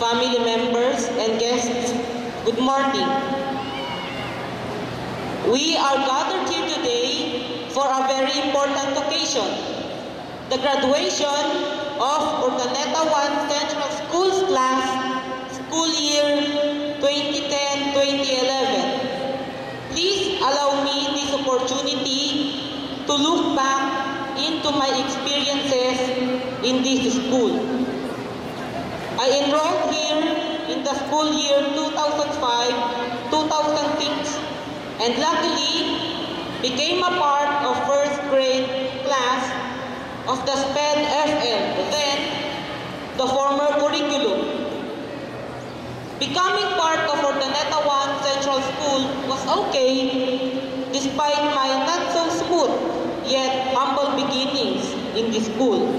family members, and guests, good morning. We are gathered here today for a very important occasion, the graduation of Urdaneta 1 Central Schools class, school year 2010-2011. Please allow me this opportunity to look back into my experiences in this school. I enrolled here in the school year 2005-2006 and luckily became a part of first grade class of the SPED-FL, then the former curriculum. Becoming part of Urdaneta 1 Central School was okay despite my not so smooth yet humble beginnings in this school.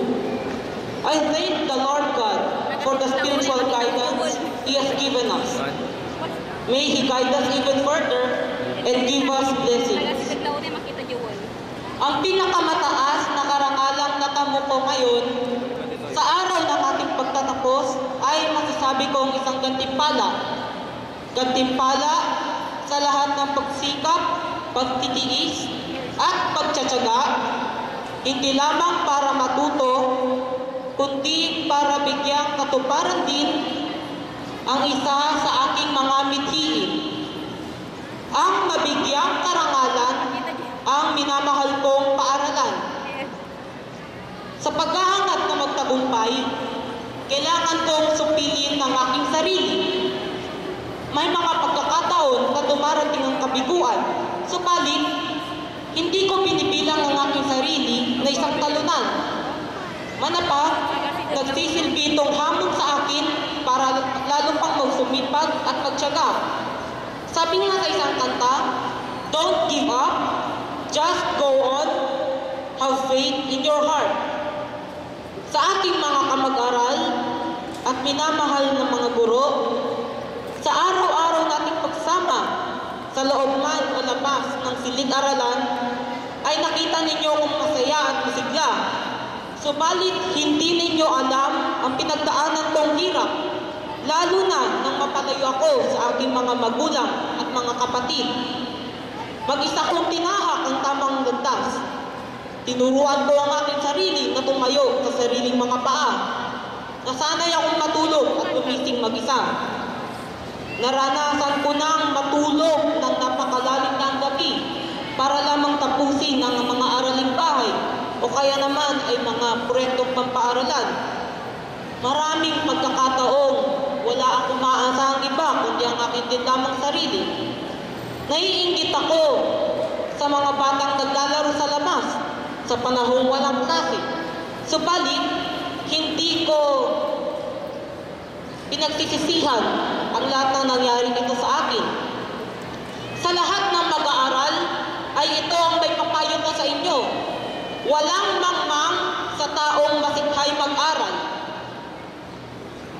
I thank the Lord God for the spiritual guidance He has given us. May He guide us even further and give us blessings. Ang pinakamataas na karangalang natamo ko ngayon sa araw ng ating pagtatapos ay masasabi kong isang gantimpala. Gantimpala sa lahat ng pagsikap, pagtitiis, at pagtsatsaga, hindi lamang para matuto, kundi para bigyang katuparan din ang isa sa aking mga mithiin. Ang mabigyang karangalan ang minamahal kong paaralan. Sa paghahangad na magtagumpay, kailangan kong supilin ng aking sarili. May mga pagkakataon na dumarating ang kabiguan, subalit hindi ko binibilang ang aking sarili na isang talunan. Manapa, nagsisilbi itong hamon sa akin para lalo pang magsumipag at magtiyaga. Sabi nga sa isang kanta, don't give up, just go on, have faith in your heart. Sa aking mga kamag-aral at minamahal ng mga guro, sa araw-araw nating pagsama sa loob man o labas ng silid-aralan, ay nakita ninyo kung masaya at masigla. Subalit, hindi ninyo alam ang pinagdaanan kong hirap, lalo na nang mapalayo ako sa aking mga magulang at mga kapatid. Mag-isa kong tinahak ang tamang landas. Tinuruan ko ang aking sarili na tumayo sa sariling mga paa. Nasanay akong matulog at gumising mag-isa. Naranasan ko nang matulog ng napakalalim ng gabi para lamang tapusin ang mga araling bahay o kaya naman ay mga proyektong pampaaralan. Maraming pagkakataong wala akong maasahang iba kundi ang aking din lamang sarili. Naiinggit ako sa mga batang naglalaro sa labas sa panahong walang klase. Subalit, hindi ko pinagsisisihan ang lahat ng nangyari dito sa akin. Sa lahat ng mag-aaral, ay ito ang may papayo ko sa inyo. Walang mangmang sa taong masikhay mag-aral.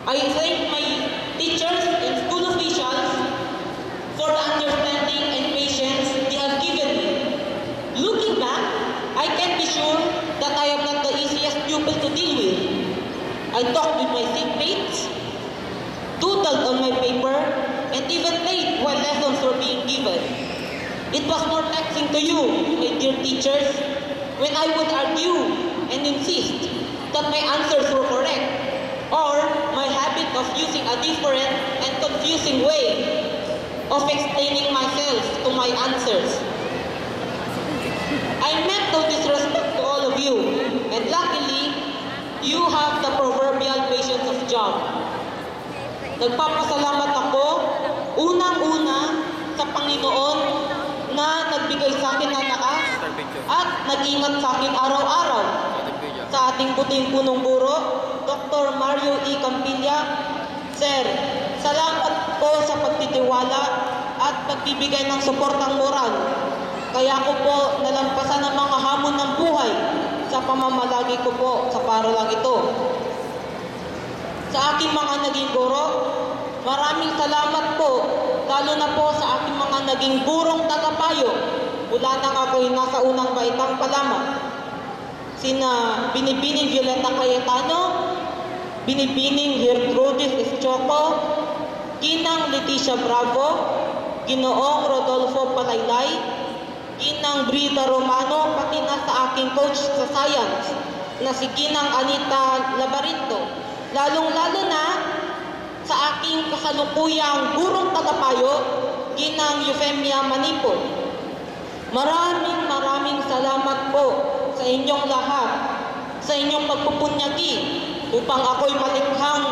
I thank my teachers and school officials for the understanding and patience they have given me. Looking back, I can be sure that I am not the easiest pupil to deal with. I talked with my seatmates, doodled on my paper, and even played while lessons were being given. It was more taxing to you, my dear teachers, when I would argue and insist that my answers were correct, or my habit of using a different and confusing way of explaining myself to my answers. I meant no disrespect to all of you, and luckily, you have the proverbial patience of Job. Nagpapasalamat ako, unang-una, sa Panginoon na nagbigay sa akin ng lakas at nag-ingat sa akin araw-araw. Sa ating puting punong guro, Dr. Mario E. Campilla, Sir, salamat po sa pagtitiwala at pagbibigay ng suportang moral. Kaya ko po nalampasan ang mga hamon ng buhay sa pamamalagi ko po sa paaralang ito. Sa aking mga naging guro, maraming salamat po, lalo na po sa aking mga naging gurong tagapayo mula nang ako'y nasa unang baitang pa lamang. Sina Binibining Violeta Cayetano, Binibining Gertrudis Eschor ako, Ginang Leticia Bravo, Ginoong Rodolfo Palaylay, Ginang Brida Romano, pati na sa aking coach sa science na si Ginang Anita Labarinto, lalong-lalo na sa aking kasalukuyang gurong tagapayo, Ginang Euphemia Manipon. Maraming salamat po sa inyong lahat, sa inyong pagpupunyagi upang ako'y malikhang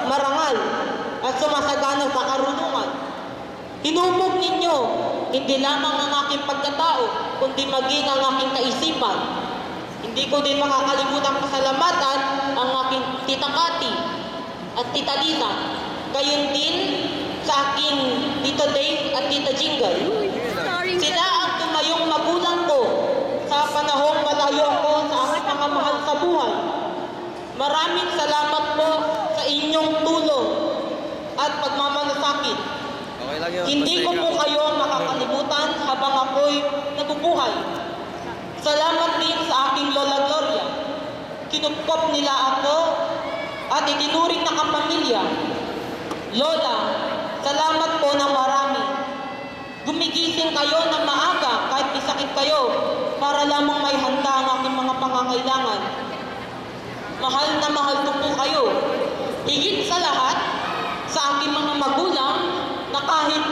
marangal at sumasagana sa karunungan. Hinubog ninyo hindi lamang ang aking pagkatao, kundi maging ang aking kaisipan. Hindi ko din makakalimutan pasalamatan ang aking Tita Cathy at Tita Lisa. Gayon din sa aking Tito Dave at Tita Jingle. Sila ang tumayong magulang ko sa panahong malayo ko sa aking mga mahal sa buhay. Maraming salamat po sa inyong tulong at pagmamalasakit. Okay lang yun. Hindi ko po kayo makakalimutan habang ako'y nabubuhay. Salamat din sa aking Lola Gloria. Kinupkop nila ako at itinuring na kapamilya. Lola, salamat po ng marami. Gumigising kayo ng maaga kahit may sakit kayo para lamang may handa ang aking mga pangangailangan. Mahal na mahal ko po kayo. Higit sa lahat, sa aking mga magulang na kahit